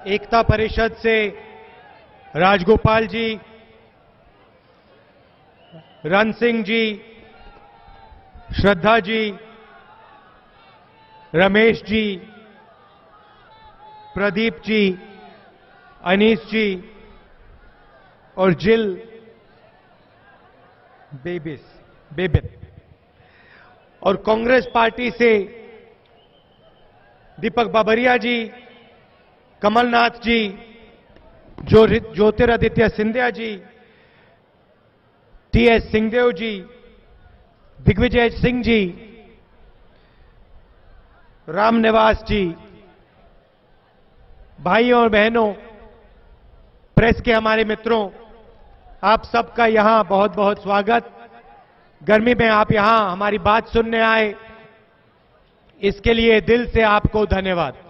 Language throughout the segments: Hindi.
एकता परिषद से राजगोपाल जी, रण सिंह जी, श्रद्धा जी, रमेश जी, प्रदीप जी, अनीस जी और जिल बेबिन, और कांग्रेस पार्टी से दीपक बाबरिया जी, कमलनाथ जी, ज्योतिरादित्य सिंधिया जी, टीएस सिंहदेव जी, दिग्विजय सिंह जी, रामनिवास जी, भाइयों और बहनों, प्रेस के हमारे मित्रों, आप सबका यहां बहुत बहुत स्वागत। गर्मी में आप यहां हमारी बात सुनने आए, इसके लिए दिल से आपको धन्यवाद।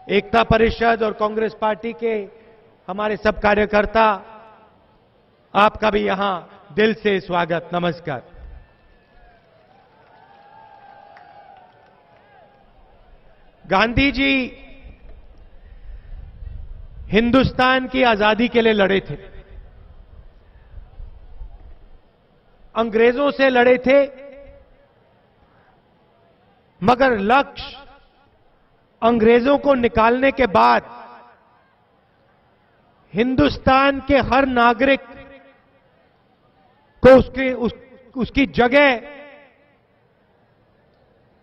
एकता परिषद और कांग्रेस पार्टी के हमारे सब कार्यकर्ता, आपका भी यहां दिल से स्वागत, नमस्कार। गांधी जी हिंदुस्तान की आजादी के लिए लड़े थे, अंग्रेजों से लड़े थे, मगर लक्ष्य अंग्रेजों को निकालने के बाद हिंदुस्तान के हर नागरिक को उसकी जगह,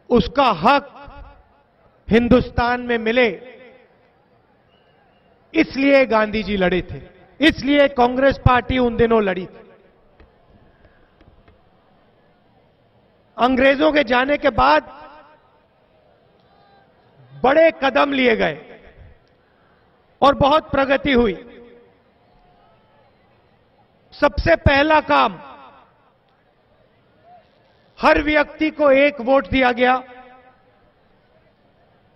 उसका हक हिंदुस्तान में मिले, इसलिए गांधी जी लड़े थे, इसलिए कांग्रेस पार्टी उन दिनों लड़ी थी। अंग्रेजों के जाने के बाद बड़े कदम लिए गए और बहुत प्रगति हुई। सबसे पहला काम, हर व्यक्ति को एक वोट दिया गया,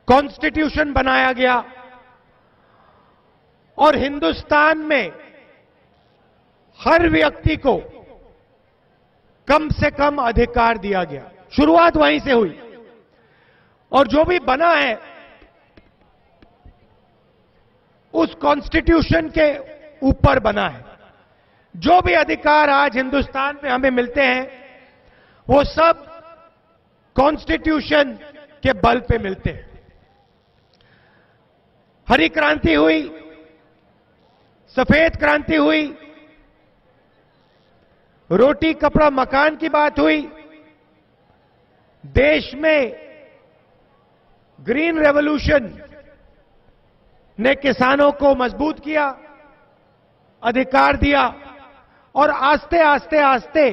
कॉन्स्टिट्यूशन बनाया गया और हिंदुस्तान में हर व्यक्ति को कम से कम अधिकार दिया गया। शुरुआत वहीं से हुई और जो भी बना है उस कॉन्स्टिट्यूशन के ऊपर बना है। जो भी अधिकार आज हिंदुस्तान में हमें मिलते हैं वो सब कॉन्स्टिट्यूशन के बल पे मिलते हैं। हरी क्रांति हुई, सफेद क्रांति हुई, रोटी कपड़ा मकान की बात हुई, देश में ग्रीन रेवोल्यूशन ने किसानों को मजबूत किया, अधिकार दिया और आस्ते आस्ते आस्ते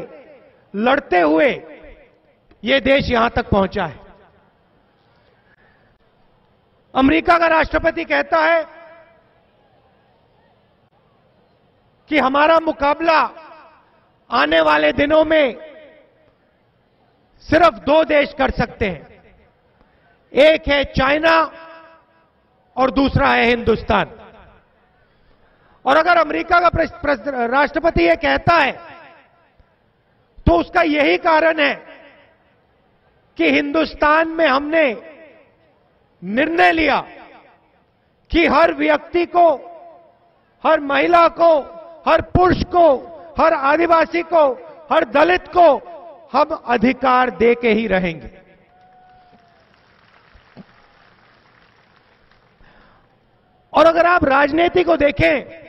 लड़ते हुए ये देश यहां तक पहुंचा है। अमेरिका का राष्ट्रपति कहता है कि हमारा मुकाबला आने वाले दिनों में सिर्फ दो देश कर सकते हैं, एक है चाइना और दूसरा है हिंदुस्तान। और अगर अमेरिका का राष्ट्रपति यह कहता है तो उसका यही कारण है कि हिंदुस्तान में हमने निर्णय लिया कि हर व्यक्ति को, हर महिला को, हर पुरुष को, हर आदिवासी को, हर दलित को हम अधिकार दे के ही रहेंगे। और अगर आप राजनीति को देखें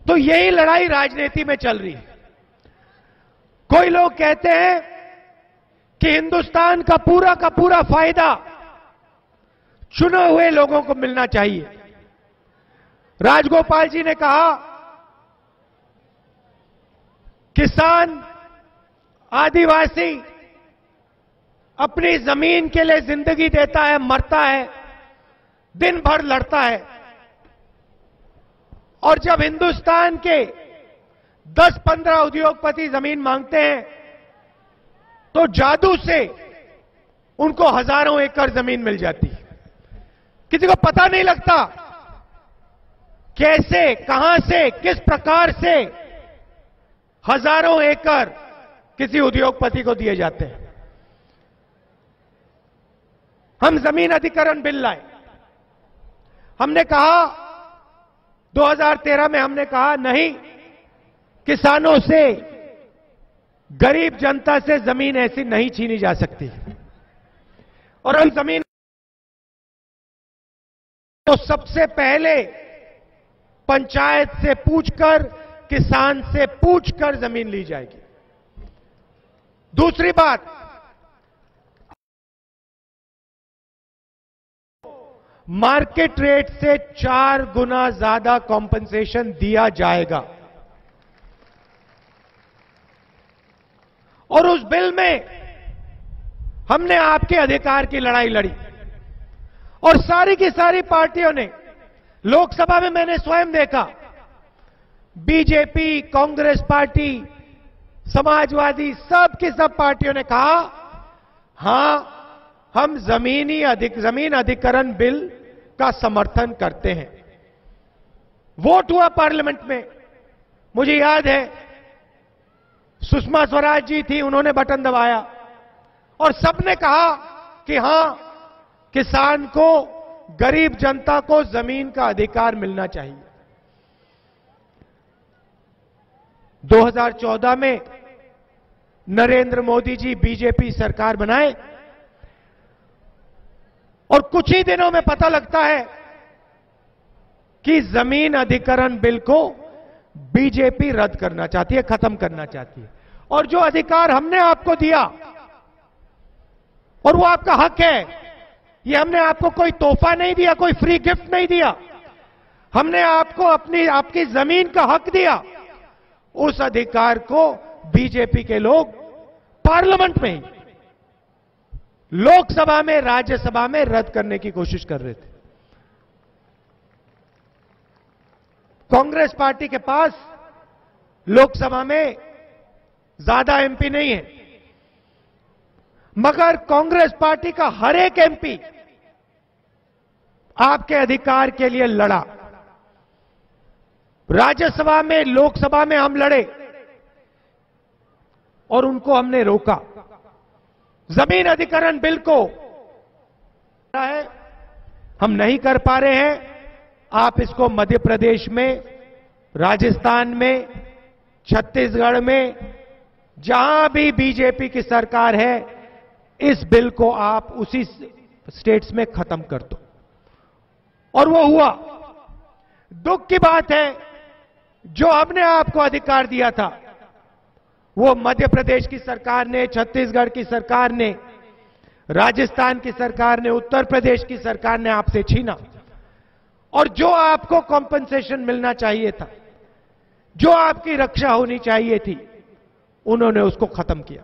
तो यही लड़ाई राजनीति में चल रही है। कोई लोग कहते हैं कि हिंदुस्तान का पूरा फायदा चुने हुए लोगों को मिलना चाहिए। राजगोपाल जी ने कहा, किसान, आदिवासी अपनी जमीन के लिए जिंदगी देता है, मरता है, दिन भर लड़ता है, और जब हिंदुस्तान के 10-15 उद्योगपति जमीन मांगते हैं तो जादू से उनको हजारों एकड़ जमीन मिल जाती है। किसी को पता नहीं लगता कैसे, कहां से, किस प्रकार से हजारों एकड़ किसी उद्योगपति को दिए जाते हैं। हम जमीन अधिग्रहण बिल लाए। हमने कहा 2013 में हमने कहा नहीं, किसानों से, गरीब जनता से जमीन ऐसी नहीं छीनी जा सकती। और हम जमीन तो सबसे पहले पंचायत से पूछकर, किसान से पूछकर जमीन ली जाएगी। दूसरी बात, मार्केट रेट से 4 गुना ज्यादा कॉम्पनसेशन दिया जाएगा। और उस बिल में हमने आपके अधिकार की लड़ाई लड़ी और सारी की सारी पार्टियों ने, लोकसभा में मैंने स्वयं देखा, बीजेपी, कांग्रेस पार्टी, समाजवादी, सब की सब पार्टियों ने कहा हां, हम जमीन अधिग्रहण बिल का समर्थन करते हैं। वोट हुआ पार्लियामेंट में। मुझे याद है सुषमा स्वराज जी थी, उन्होंने बटन दबाया और सबने कहा कि हां, किसान को, गरीब जनता को जमीन का अधिकार मिलना चाहिए। 2014 में नरेंद्र मोदी जी बीजेपी सरकार बनाए और कुछ ही दिनों में पता लगता है कि जमीन अधिग्रहण बिल को बीजेपी रद्द करना चाहती है, खत्म करना चाहती है। और जो अधिकार हमने आपको दिया, और वो आपका हक है, ये हमने आपको कोई तोहफा नहीं दिया, कोई फ्री गिफ्ट नहीं दिया, हमने आपको आपकी जमीन का हक दिया। उस अधिकार को बीजेपी के लोग पार्लियामेंट में ही, लोकसभा में, राज्यसभा में रद्द करने की कोशिश कर रहे थे। कांग्रेस पार्टी के पास लोकसभा में ज्यादा एमपी नहीं है, मगर कांग्रेस पार्टी का हर एक एमपी आपके अधिकार के लिए लड़ा। राज्यसभा में, लोकसभा में हम लड़े और उनको हमने रोका। जमीन अधिग्रहण बिल को हम नहीं कर पा रहे हैं। आप इसको मध्य प्रदेश में, राजस्थान में, छत्तीसगढ़ में, जहां भी बीजेपी की सरकार है, इस बिल को आप उसी स्टेट्स में खत्म कर दो। और वो हुआ। दुख की बात है, जो हमने आपको अधिकार दिया था, वो मध्य प्रदेश की सरकार ने, छत्तीसगढ़ की सरकार ने, राजस्थान की सरकार ने, उत्तर प्रदेश की सरकार ने आपसे छीना। और जो आपको कॉम्पनसेशन मिलना चाहिए था, जो आपकी रक्षा होनी चाहिए थी, उन्होंने उसको खत्म किया।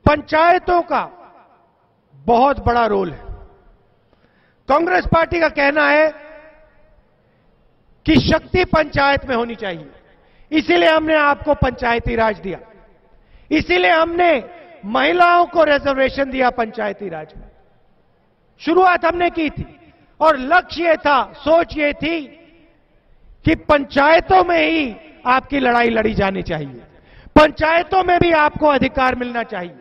पंचायतों का बहुत बड़ा रोल है। कांग्रेस पार्टी का कहना है कि शक्ति पंचायत में होनी चाहिए, इसीलिए हमने आपको पंचायती राज दिया, इसीलिए हमने महिलाओं को रिजर्वेशन दिया पंचायती राज में। शुरुआत हमने की थी और लक्ष्य ये था, सोच ये थी कि पंचायतों में ही आपकी लड़ाई लड़ी जानी चाहिए, पंचायतों में भी आपको अधिकार मिलना चाहिए।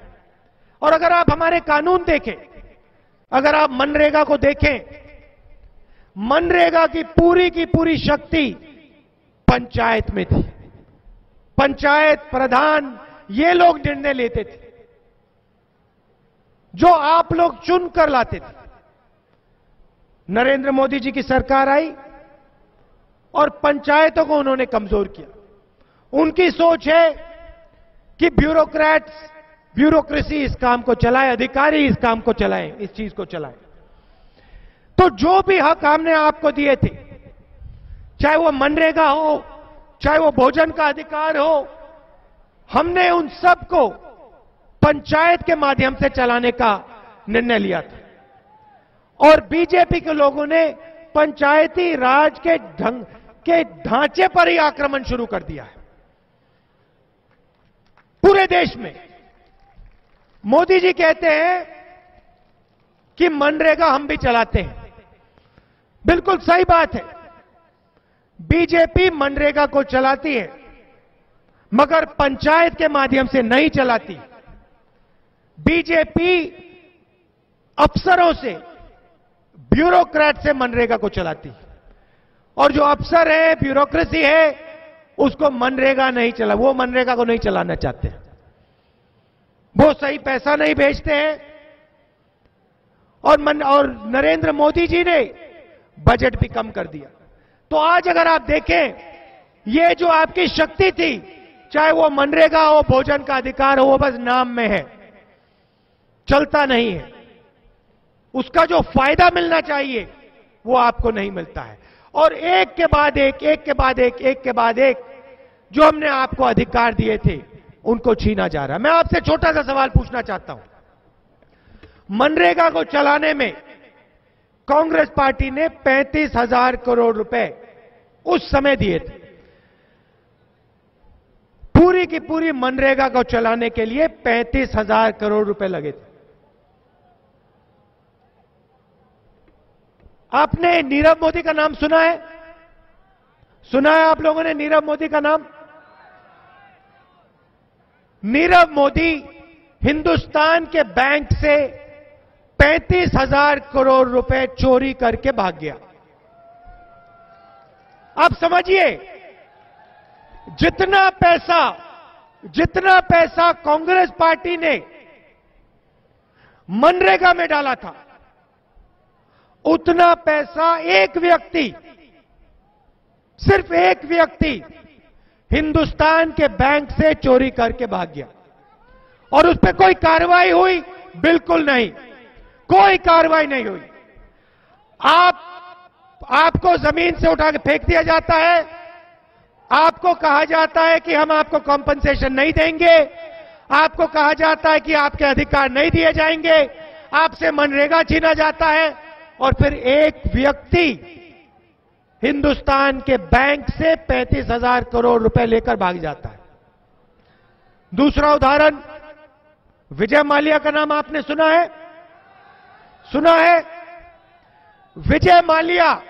और अगर आप हमारे कानून देखें, अगर आप मनरेगा को देखें, मनरेगा की पूरी शक्ति पंचायत में थी। पंचायत प्रधान ये लोग निर्णय लेते थे, जो आप लोग चुनकर लाते थे। नरेंद्र मोदी जी की सरकार आई और पंचायतों को उन्होंने कमजोर किया। उनकी सोच है कि ब्यूरोक्रेसी इस काम को चलाए, अधिकारी इस काम को चलाएं, इस चीज को चलाएं। तो जो भी हक हमने आपको दिए थे, चाहे वो मनरेगा हो, चाहे वो भोजन का अधिकार हो, हमने उन सब को पंचायत के माध्यम से चलाने का निर्णय लिया था। और बीजेपी के लोगों ने पंचायती राज के ढांचे पर ही आक्रमण शुरू कर दिया है पूरे देश में। मोदी जी कहते हैं कि मनरेगा हम भी चलाते हैं। बिल्कुल सही बात है, बीजेपी मनरेगा को चलाती है, मगर पंचायत के माध्यम से नहीं चलाती। बीजेपी अफसरों से, ब्यूरोक्रेट से मनरेगा को चलाती। और जो अफसर है, ब्यूरोक्रेसी है, उसको मनरेगा नहीं चला, वो मनरेगा को नहीं चलाना चाहते। वो सही पैसा नहीं भेजते हैं। और नरेंद्र मोदी जी ने बजट भी कम कर दिया। तो आज अगर आप देखें, ये जो आपकी शक्ति थी, चाहे वो मनरेगा हो, भोजन का अधिकार हो, वो बस नाम में है, चलता नहीं है। उसका जो फायदा मिलना चाहिए वो आपको नहीं मिलता है। और एक के बाद एक, एक के बाद एक, एक के बाद एक जो हमने आपको अधिकार दिए थे, उनको छीना जा रहा है। मैं आपसे छोटा सा सवाल पूछना चाहता हूं। मनरेगा को चलाने में कांग्रेस पार्टी ने 35,000 करोड़ रुपए उस समय दिए थे। पूरी की पूरी मनरेगा को चलाने के लिए 35,000 करोड़ रुपए लगे थे। आपने नीरव मोदी का नाम सुना है? सुना है आप लोगों ने नीरव मोदी का नाम? नीरव मोदी हिंदुस्तान के बैंक से 35,000 करोड़ रुपए चोरी करके भाग गया। आप समझिए, जितना पैसा कांग्रेस पार्टी ने मनरेगा में डाला था, उतना पैसा एक व्यक्ति, सिर्फ एक व्यक्ति हिंदुस्तान के बैंक से चोरी करके भाग गया। और उस पर कोई कार्रवाई हुई? बिल्कुल नहीं, कोई कार्रवाई नहीं हुई। आपको जमीन से उठा के फेंक दिया जाता है। आपको कहा जाता है कि हम आपको कॉम्पनसेशन नहीं देंगे। आपको कहा जाता है कि आपके अधिकार नहीं दिए जाएंगे। आपसे मनरेगा छीना जाता है। और फिर एक व्यक्ति हिंदुस्तान के बैंक से 35,000 करोड़ रुपए लेकर भाग जाता है। दूसरा उदाहरण, विजय माल्या का नाम आपने सुना है? सुना है? विजय माल्या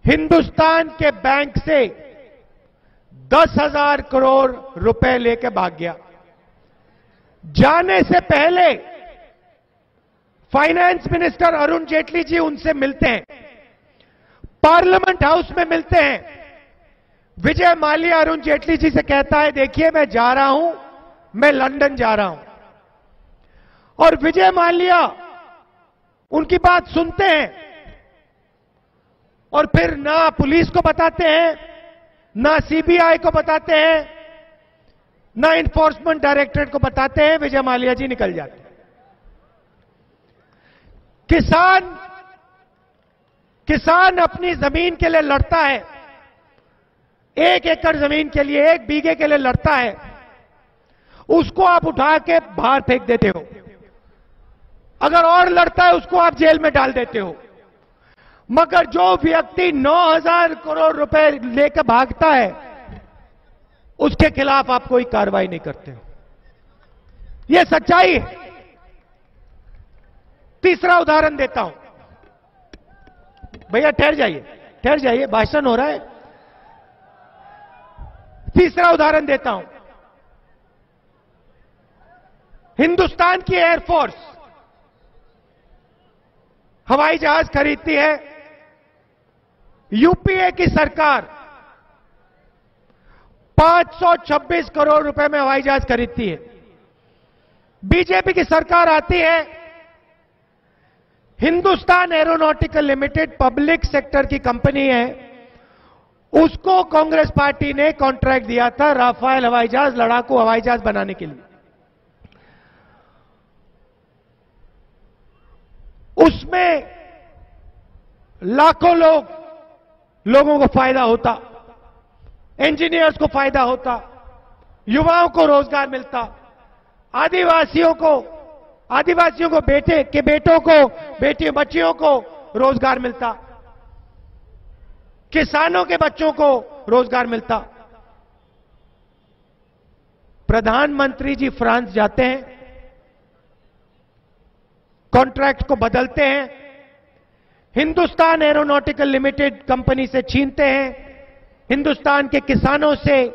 हिंदुस्तान के बैंक से 10,000 करोड़ रुपए लेकर भाग गया। जाने से पहले फाइनेंस मिनिस्टर अरुण जेटली जी उनसे मिलते हैं, पार्लियामेंट हाउस में मिलते हैं। विजय माल्या अरुण जेटली जी से कहता है, देखिए मैं जा रहा हूं, मैं लंदन जा रहा हूं। और विजय माल्या उनकी बात सुनते हैं और फिर ना पुलिस को बताते हैं, ना सीबीआई को बताते हैं, ना इन्फोर्समेंट डायरेक्टरेट को बताते हैं। विजय माल्या जी निकल जाते हैं। किसान अपनी जमीन के लिए लड़ता है, 1 एकड़ जमीन के लिए, 1 बीघे के लिए लड़ता है। उसको आप उठा के बाहर फेंक देते हो। अगर और लड़ता है उसको आप जेल में डाल देते हो। मगर जो व्यक्ति 9,000 करोड़ रुपए लेकर भागता है, उसके खिलाफ आप कोई कार्रवाई नहीं करते हो। यह सच्चाई है। तीसरा उदाहरण देता हूं। भैया ठहर जाइए, भाषण हो रहा है। तीसरा उदाहरण देता हूं। हिंदुस्तान की एयरफोर्स हवाई जहाज खरीदती है। यूपीए की सरकार 526 करोड़ रुपए में हवाई जहाज खरीदती है। बीजेपी की सरकार आती है। Hindustan aeronautical limited public sector की कंपनी है, उसको कांग्रेस पार्टी ने कॉन्ट्रैक्ट दिया था राफेल हवाई जहाज, लड़ाकू हवाई जहाज बनाने के लिए। उसमें लाखों लोगों को फायदा होता, इंजीनियर्स को फायदा होता, युवाओं को रोजगार मिलता, आदिवासियों को बेटों को, बेटियों बच्चियों को रोजगार मिलता, किसानों के बच्चों को रोजगार मिलता। प्रधानमंत्री जी फ्रांस जाते हैं, कॉन्ट्रैक्ट को बदलते हैं, हिंदुस्तान एरोनॉटिकल लिमिटेड कंपनी से छीनते हैं, हिंदुस्तान के किसानों से,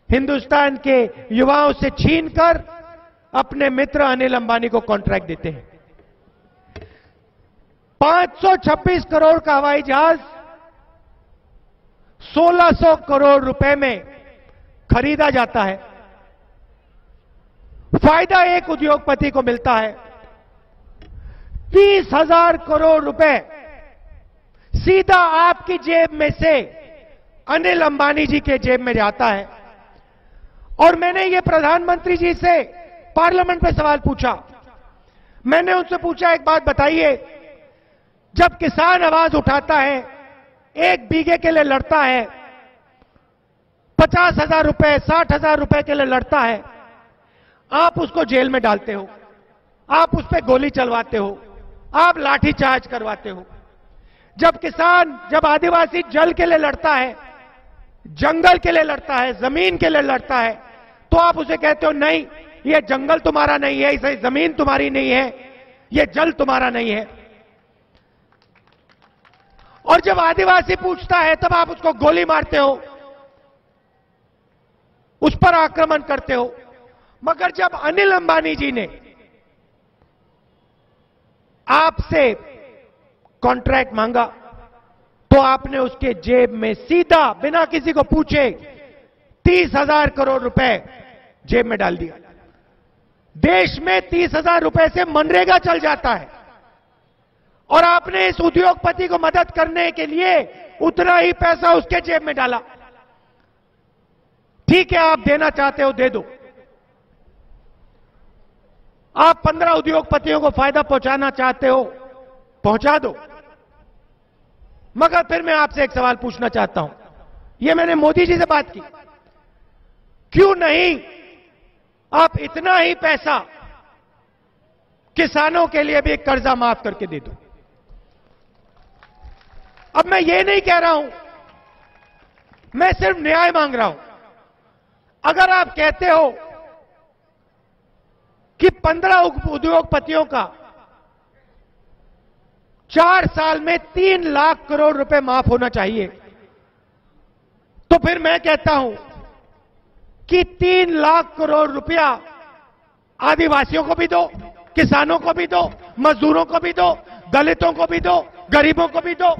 हिंदुस्तान के युवाओं से छीनकर अपने मित्र अनिल अंबानी को कॉन्ट्रैक्ट देते हैं। 526 करोड़ का हवाई जहाज 1600 करोड़ रुपए में खरीदा जाता है। फायदा एक उद्योगपति को मिलता है, 30,000 करोड़ रुपए सीधा आपकी जेब में से अनिल अंबानी जी के जेब में जाता है। और मैंने ये प्रधानमंत्री जी से पार्लियामेंट में सवाल पूछा। मैंने उनसे पूछा, एक बात बताइए, जब किसान आवाज उठाता है, 1 बीघे के लिए लड़ता है, 50,000 रुपए 60,000 रुपए के लिए लड़ता है, आप उसको जेल में डालते हो, आप उस पर गोली चलवाते हो, आप लाठीचार्ज करवाते हो। जब आदिवासी जल के लिए लड़ता है, जंगल के लिए लड़ता है, जमीन के लिए लड़ता है, तो आप उसे कहते हो नहीं, ये जंगल तुम्हारा नहीं है, इसे जमीन तुम्हारी नहीं है, ये जल तुम्हारा नहीं है। और जब आदिवासी पूछता है तब आप उसको गोली मारते हो, उस पर आक्रमण करते हो। मगर जब अनिल अंबानी जी ने आपसे कॉन्ट्रैक्ट मांगा तो आपने उसके जेब में सीधा बिना किसी को पूछे 30,000 करोड़ रुपए जेब में डाल दिया। देश में 30,000 रुपए से मनरेगा चल जाता है और आपने इस उद्योगपति को मदद करने के लिए उतना ही पैसा उसके जेब में डाला। ठीक है, आप देना चाहते हो दे दो, आप 15 उद्योगपतियों को फायदा पहुंचाना चाहते हो पहुंचा दो। मगर फिर मैं आपसे एक सवाल पूछना चाहता हूं, यह मैंने मोदी जी से बात की, क्यों नहीं आप इतना ही पैसा किसानों के लिए भी कर्जा माफ करके दे दो। अब मैं ये नहीं कह रहा हूं, मैं सिर्फ न्याय मांग रहा हूं। अगर आप कहते हो कि 15 उद्योगपतियों का 4 साल में 3 लाख करोड़ रुपए माफ होना चाहिए, तो फिर मैं कहता हूं कि 3 लाख करोड़ रुपया आदिवासियों को भी दो, किसानों को भी दो, मजदूरों को भी दो, दलितों को भी दो, गरीबों को भी दो।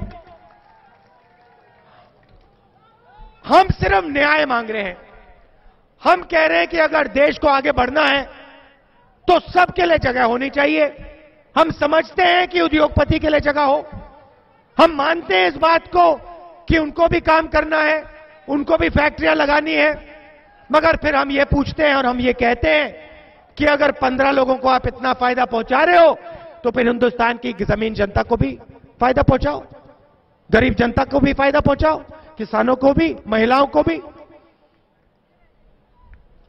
हम सिर्फ न्याय मांग रहे हैं। हम कह रहे हैं कि अगर देश को आगे बढ़ना है तो सबके लिए जगह होनी चाहिए। हम समझते हैं कि उद्योगपति के लिए जगह हो, हम मानते हैं इस बात को कि उनको भी काम करना है, उनको भी फैक्ट्रियां लगानी है। मगर फिर हम ये पूछते हैं और हम ये कहते हैं कि अगर 15 लोगों को आप इतना फायदा पहुंचा रहे हो तो फिर हिंदुस्तान की जमीन जनता को भी फायदा पहुंचाओ, गरीब जनता को भी फायदा पहुंचाओ, किसानों को भी, महिलाओं को भी।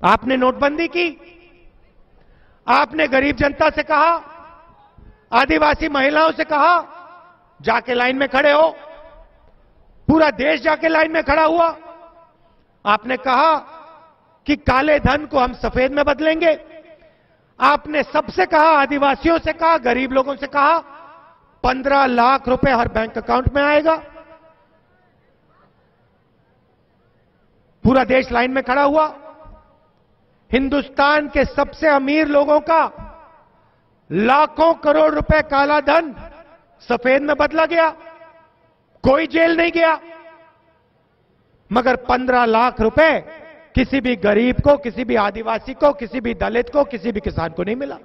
आपने नोटबंदी की, आपने गरीब जनता से कहा, आदिवासी महिलाओं से कहा जाके लाइन में खड़े हो, पूरा देश जाके लाइन में खड़ा हुआ। आपने कहा कि काले धन को हम सफेद में बदलेंगे। आपने सबसे कहा, आदिवासियों से कहा, गरीब लोगों से कहा 15 लाख रुपए हर बैंक अकाउंट में आएगा। पूरा देश लाइन में खड़ा हुआ। हिंदुस्तान के सबसे अमीर लोगों का लाखों करोड़ रुपए काला धन सफेद में बदला गया, कोई जेल नहीं गया। मगर 15 लाख रुपए किसी भी गरीब को, किसी भी आदिवासी को, किसी भी दलित को, किसी भी किसान को नहीं मिला।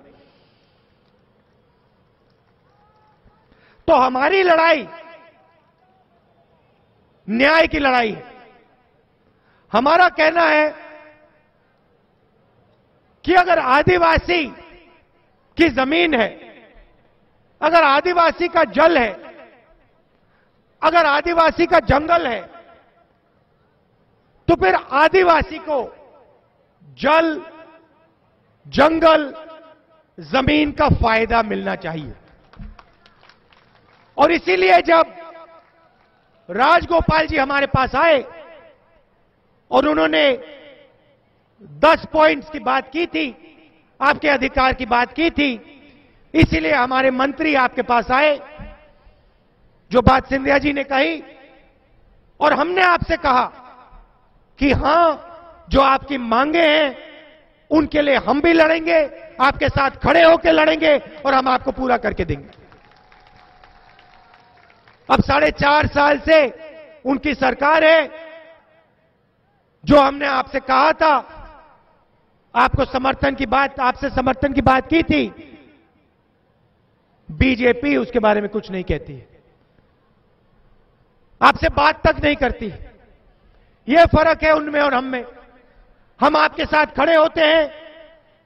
तो हमारी लड़ाई न्याय की लड़ाई है। हमारा कहना है कि अगर आदिवासी की जमीन है, अगर आदिवासी का जल है, अगर आदिवासी का जंगल है, तो फिर आदिवासी को जल, जंगल, जमीन का फायदा मिलना चाहिए। और इसीलिए जब राजगोपाल जी हमारे पास आए और उन्होंने 10 पॉइंट्स की बात की थी, आपके अधिकार की बात की थी, इसीलिए हमारे मंत्री आपके पास आए, जो बात सिंधिया जी ने कही, और हमने आपसे कहा कि हां, जो आपकी मांगे हैं उनके लिए हम भी लड़ेंगे, आपके साथ खड़े होकर लड़ेंगे और हम आपको पूरा करके देंगे। अब 4.5 साल से उनकी सरकार है। जो हमने आपसे कहा था, आपसे समर्थन की बात की थी, बीजेपी उसके बारे में कुछ नहीं कहती है, आपसे बात तक नहीं करती। यह फर्क है उनमें और हम में। हम आपके साथ खड़े होते हैं,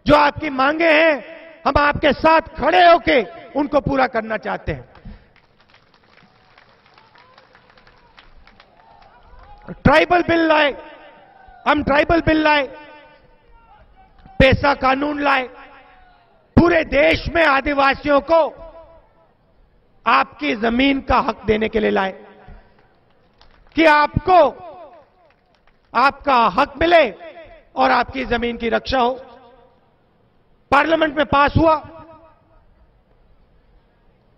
जो आपकी मांगे हैं हम आपके साथ खड़े होके उनको पूरा करना चाहते हैं। ट्राइबल बिल लाए, हम ट्राइबल बिल लाए, पेसा कानून लाए, पूरे देश में आदिवासियों को आपकी जमीन का हक देने के लिए लाए कि आपको आपका हक मिले और आपकी जमीन की रक्षा हो। पार्लियामेंट में पास हुआ,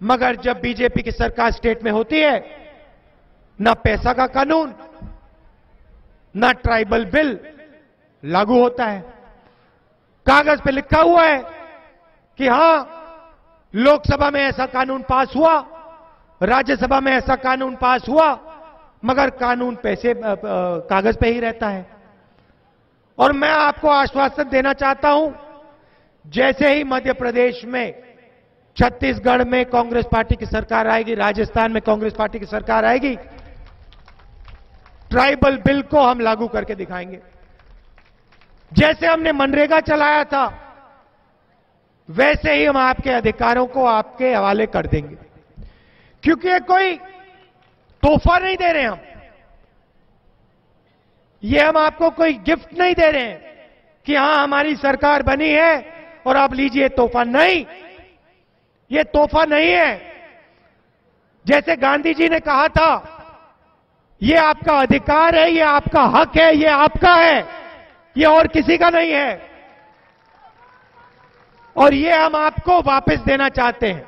मगर जब बीजेपी की सरकार स्टेट में होती है, ना पैसा का कानून ना ट्राइबल बिल लागू होता है। कागज पे लिखा हुआ है कि हां, लोकसभा में ऐसा कानून पास हुआ, राज्यसभा में ऐसा कानून पास हुआ, मगर कानून कागज पे ही रहता है। और मैं आपको आश्वासन देना चाहता हूं, जैसे ही मध्य प्रदेश में, छत्तीसगढ़ में कांग्रेस पार्टी की सरकार आएगी, राजस्थान में कांग्रेस पार्टी की सरकार आएगी, ट्राइबल बिल को हम लागू करके दिखाएंगे। जैसे हमने मनरेगा चलाया था, वैसे ही हम आपके अधिकारों को आपके हवाले कर देंगे। क्योंकि ये कोई तोहफा नहीं दे रहे हम, ये हम आपको कोई गिफ्ट नहीं दे रहे हैं कि हां हमारी सरकार बनी है और आप लीजिए तोहफा। नहीं, ये तोहफा नहीं है। जैसे गांधी जी ने कहा था, ये आपका अधिकार है, ये आपका हक है, ये आपका है, ये और किसी का नहीं है। और ये हम आपको वापस देना चाहते हैं।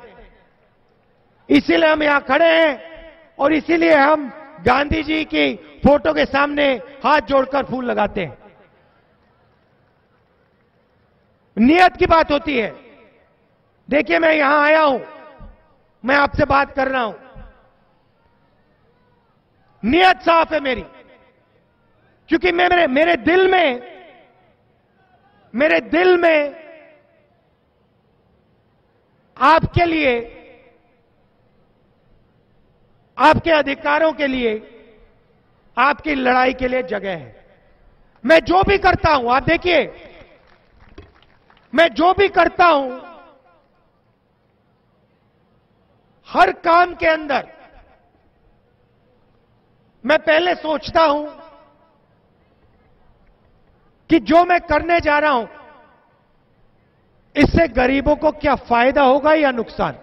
इसीलिए हम यहां खड़े हैं और इसीलिए हम गांधी जी की फोटो के सामने हाथ जोड़कर फूल लगाते हैं। नियत की बात होती है। देखिए, मैं यहां आया हूं, मैं आपसे बात कर रहा हूं, नियत साफ है मेरी। क्योंकि मेरे दिल में आपके लिए, आपके अधिकारों के लिए, आपकी लड़ाई के लिए जगह है। मैं जो भी करता हूं, आप देखिए, मैं जो भी करता हूं, हर काम के अंदर मैं पहले सोचता हूं कि जो मैं करने जा रहा हूं, इससे गरीबों को क्या फायदा होगा या नुकसान।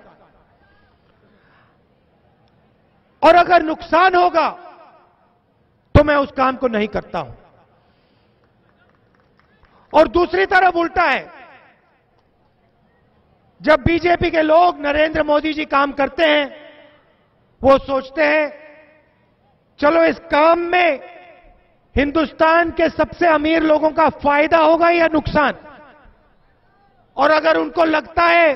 और अगर नुकसान होगा तो मैं उस काम को नहीं करता हूं। और दूसरी तरफ उल्टा है, जब बीजेपी के लोग, नरेंद्र मोदी जी काम करते हैं, वो सोचते हैं चलो इस काम में हिंदुस्तान के सबसे अमीर लोगों का फायदा होगा या नुकसान। और अगर उनको लगता है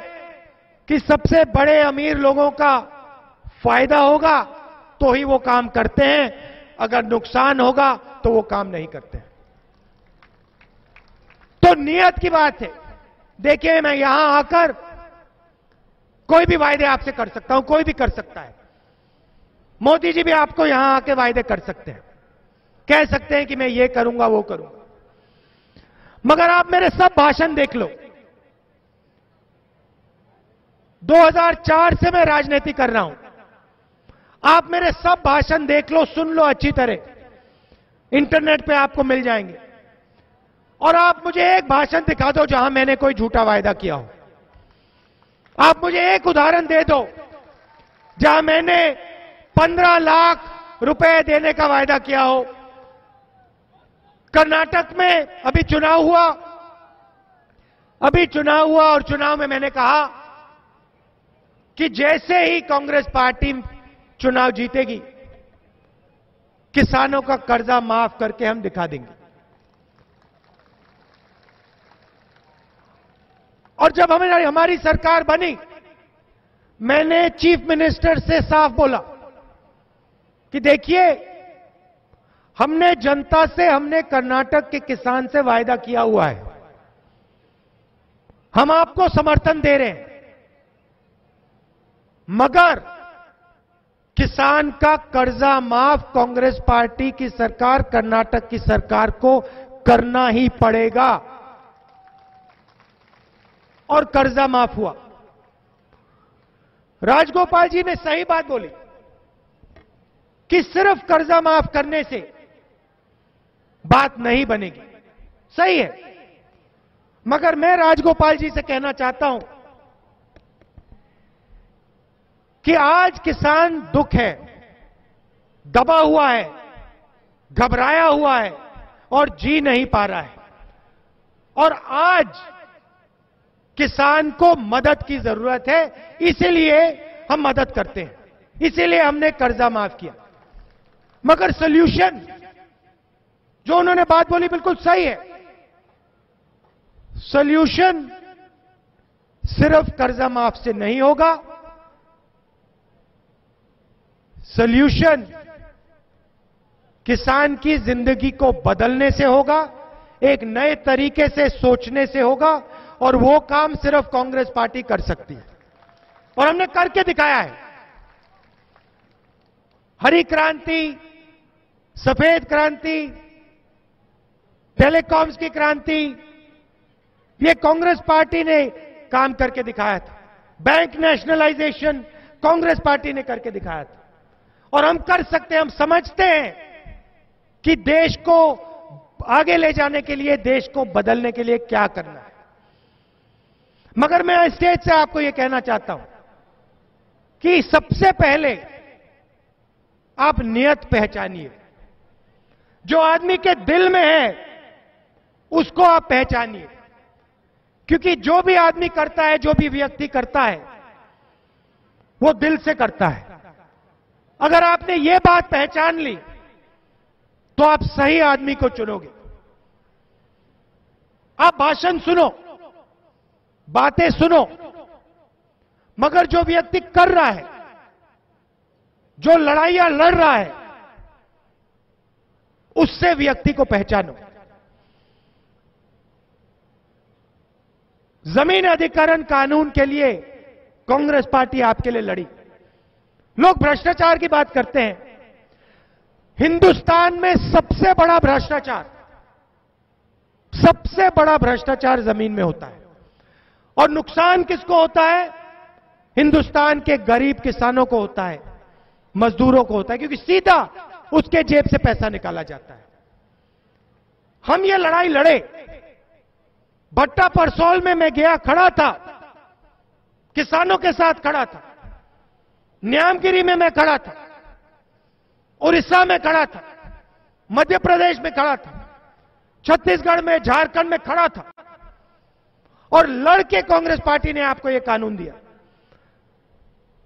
कि सबसे बड़े अमीर लोगों का फायदा होगा तो ही वो काम करते हैं, अगर नुकसान होगा तो वो काम नहीं करते हैं। तो नियत की बात है। देखिए, मैं यहां आकर कोई भी वायदे आपसे कर सकता हूं, कोई भी कर सकता है। मोदी जी भी आपको यहां आके वायदे कर सकते हैं, कह सकते हैं कि मैं ये करूंगा, वो करूंगा। मगर आप मेरे सब भाषण देख लो, 2004 से मैं राजनीति कर रहा हूं। आप मेरे सब भाषण देख लो, सुन लो अच्छी तरह, इंटरनेट पे आपको मिल जाएंगे। और आप मुझे एक भाषण दिखा दो जहां मैंने कोई झूठा वायदा किया हो। आप मुझे एक उदाहरण दे दो जहां मैंने 15 लाख रुपए देने का वायदा किया हो। कर्नाटक में अभी चुनाव हुआ और चुनाव में मैंने कहा कि जैसे ही कांग्रेस पार्टी चुनाव जीतेगी, किसानों का कर्जा माफ करके हम दिखा देंगे। और जब हमारी सरकार बनी, मैंने चीफ मिनिस्टर से साफ बोला कि देखिए, हमने जनता से, हमने कर्नाटक के किसान से वायदा किया हुआ है, हम आपको समर्थन दे रहे हैं, मगर किसान का कर्जा माफ कांग्रेस पार्टी की सरकार, कर्नाटक की सरकार को करना ही पड़ेगा। और कर्जा माफ हुआ। राजगोपाल जी ने सही बात बोली कि सिर्फ कर्जा माफ करने से बात नहीं बनेगी, सही है। मगर मैं राजगोपाल जी से कहना चाहता हूं कि आज किसान दुख है, दबा हुआ है, घबराया हुआ है और जी नहीं पा रहा है। और आज किसान को मदद की जरूरत है, इसीलिए हम मदद करते हैं, इसीलिए हमने कर्जा माफ किया। मगर सॉल्यूशन जो उन्होंने बात बोली बिल्कुल सही है। सॉल्यूशन सिर्फ कर्जा माफ से नहीं होगा, सॉल्यूशन किसान की जिंदगी को बदलने से होगा, एक नए तरीके से सोचने से होगा, और वो काम सिर्फ कांग्रेस पार्टी कर सकती है और हमने करके दिखाया है। हरी क्रांति, सफेद क्रांति, टेलीकॉम्स की क्रांति, ये कांग्रेस पार्टी ने काम करके दिखाया था। बैंक नेशनलाइजेशन कांग्रेस पार्टी ने करके दिखाया था और हम कर सकते हैं। हम समझते हैं कि देश को आगे ले जाने के लिए, देश को बदलने के लिए क्या करना है। मगर मैं स्टेज से आपको यह कहना चाहता हूं कि सबसे पहले आप नियत पहचानिए। जो आदमी के दिल में है उसको आप पहचानिए, क्योंकि जो भी आदमी करता है, जो भी व्यक्ति करता है, वो दिल से करता है। अगर आपने ये बात पहचान ली तो आप सही आदमी को चुनोगे। आप भाषण सुनो, बातें सुनो, मगर जो व्यक्ति कर रहा है, जो लड़ाइयां लड़ रहा है, उससे व्यक्ति को पहचानो। जमीन अधिग्रहण कानून के लिए कांग्रेस पार्टी आपके लिए लड़ी। लोग भ्रष्टाचार की बात करते हैं। हिंदुस्तान में सबसे बड़ा भ्रष्टाचार जमीन में होता है, और नुकसान किसको होता है? हिंदुस्तान के गरीब किसानों को होता है, मजदूरों को होता है, क्योंकि सीधा उसके जेब से पैसा निकाला जाता है। हम ये लड़ाई लड़े। भट्टा परसौल में मैं गया, खड़ा था, किसानों के साथ खड़ा था। न्यामगिरी में मैं खड़ा था, उड़ीसा में खड़ा था, मध्य प्रदेश में खड़ा था, छत्तीसगढ़ में, झारखंड में खड़ा था, और लड़के कांग्रेस पार्टी ने आपको यह कानून दिया।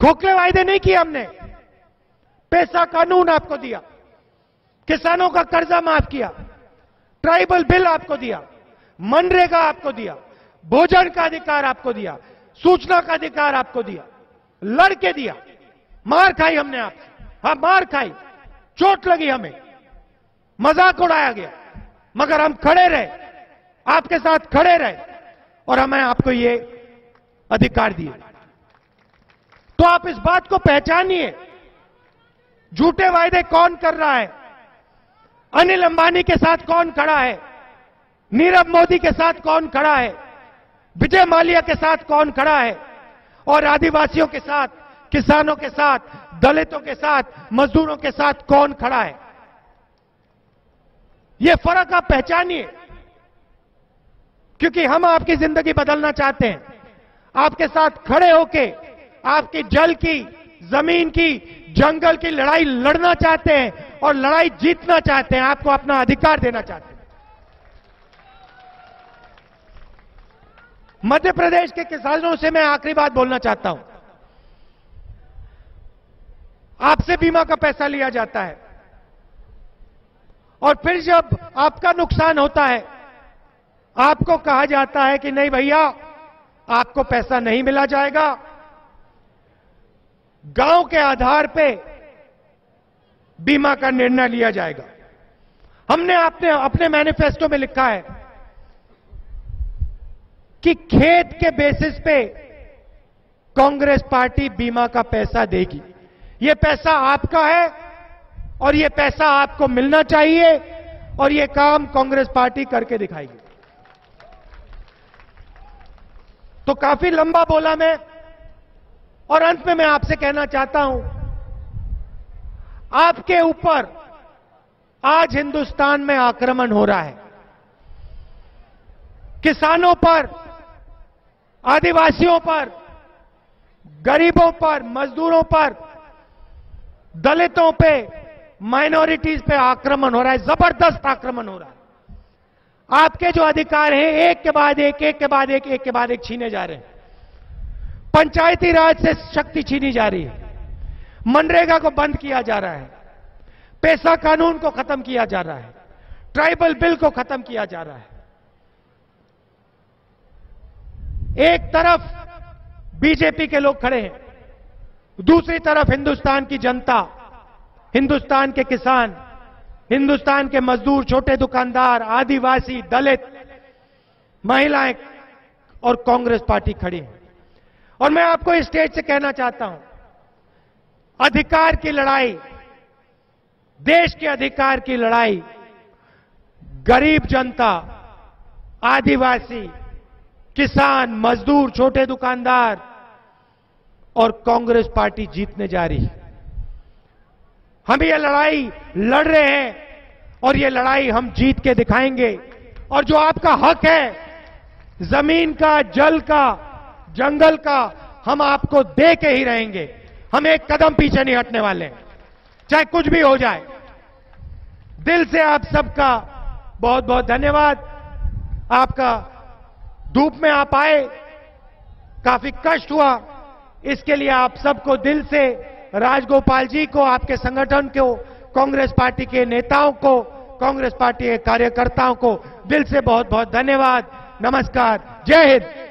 खोखले वायदे नहीं किए हमने, पैसा कानून आपको दिया, किसानों का कर्जा माफ किया, ट्राइबल बिल आपको दिया, मनरेगा आपको दिया, भोजन का अधिकार आपको दिया, सूचना का अधिकार आपको दिया, लड़के दिया। मार खाई हमने आपसे, हाँ मार खाई, चोट लगी हमें, मजाक उड़ाया गया, मगर हम खड़े रहे, आपके साथ खड़े रहे, और हमें आपको ये अधिकार दिए। तो आप इस बात को पहचानिए। झूठे वायदे कौन कर रहा है? अनिल अंबानी के साथ कौन खड़ा है? नीरव मोदी के साथ कौन खड़ा है? विजय माल्या के साथ कौन खड़ा है? और आदिवासियों के साथ, किसानों के साथ, दलितों के साथ, मजदूरों के साथ कौन खड़ा है? यह फर्क आप पहचानिए, क्योंकि हम आपकी जिंदगी बदलना चाहते हैं। आपके साथ खड़े होके आपकी जल की, जमीन की, जंगल की लड़ाई लड़ना चाहते हैं और लड़ाई जीतना चाहते हैं। आपको अपना अधिकार देना चाहते हैं। मध्य प्रदेश के किसानों से मैं आखिरी बात बोलना चाहता हूं। आपसे बीमा का पैसा लिया जाता है और फिर जब आपका नुकसान होता है, आपको कहा जाता है कि नहीं भैया, आपको पैसा नहीं मिला जाएगा। गांव के आधार पे बीमा का निर्णय लिया जाएगा। हमने अपने मैनिफेस्टो में लिखा है कि खेत के बेसिस पे कांग्रेस पार्टी बीमा का पैसा देगी। यह पैसा आपका है और यह पैसा आपको मिलना चाहिए और यह काम कांग्रेस पार्टी करके दिखाएगी। तो काफी लंबा बोला मैं, और अंत में मैं आपसे कहना चाहता हूं, आपके ऊपर आज हिंदुस्तान में आक्रमण हो रहा है। किसानों पर, आदिवासियों पर, गरीबों पर, मजदूरों पर, दलितों पे, माइनॉरिटीज पे आक्रमण हो रहा है, जबरदस्त आक्रमण हो रहा है। आपके जो अधिकार हैं एक के बाद एक, एक के बाद एक, एक के बाद एक छीने जा रहे हैं। पंचायती राज से शक्ति छीनी जा रही है, मनरेगा को बंद किया जा रहा है, पेशा कानून को खत्म किया जा रहा है, ट्राइबल बिल को खत्म किया जा रहा है। एक तरफ बीजेपी के लोग खड़े हैं, दूसरी तरफ हिंदुस्तान की जनता, हिंदुस्तान के किसान, हिंदुस्तान के मजदूर, छोटे दुकानदार, आदिवासी, दलित, महिलाएं और कांग्रेस पार्टी खड़ी है। और मैं आपको इस स्टेज से कहना चाहता हूं, अधिकार की लड़ाई, देश के अधिकार की लड़ाई गरीब जनता, आदिवासी, किसान, मजदूर, छोटे दुकानदार और कांग्रेस पार्टी जीतने जा रही है। हम ये लड़ाई लड़ रहे हैं और ये लड़ाई हम जीत के दिखाएंगे। और जो आपका हक है, जमीन का, जल का, जंगल का, हम आपको दे के ही रहेंगे। हम एक कदम पीछे नहीं हटने वाले हैं, चाहे कुछ भी हो जाए। दिल से आप सबका बहुत बहुत धन्यवाद। आपका धूप में आप आए, काफी कष्ट हुआ, इसके लिए आप सबको दिल से, राजगोपाल जी को, आपके संगठन को, कांग्रेस पार्टी के नेताओं को, कांग्रेस पार्टी के कार्यकर्ताओं को दिल से बहुत बहुत धन्यवाद। नमस्कार, जय हिंद।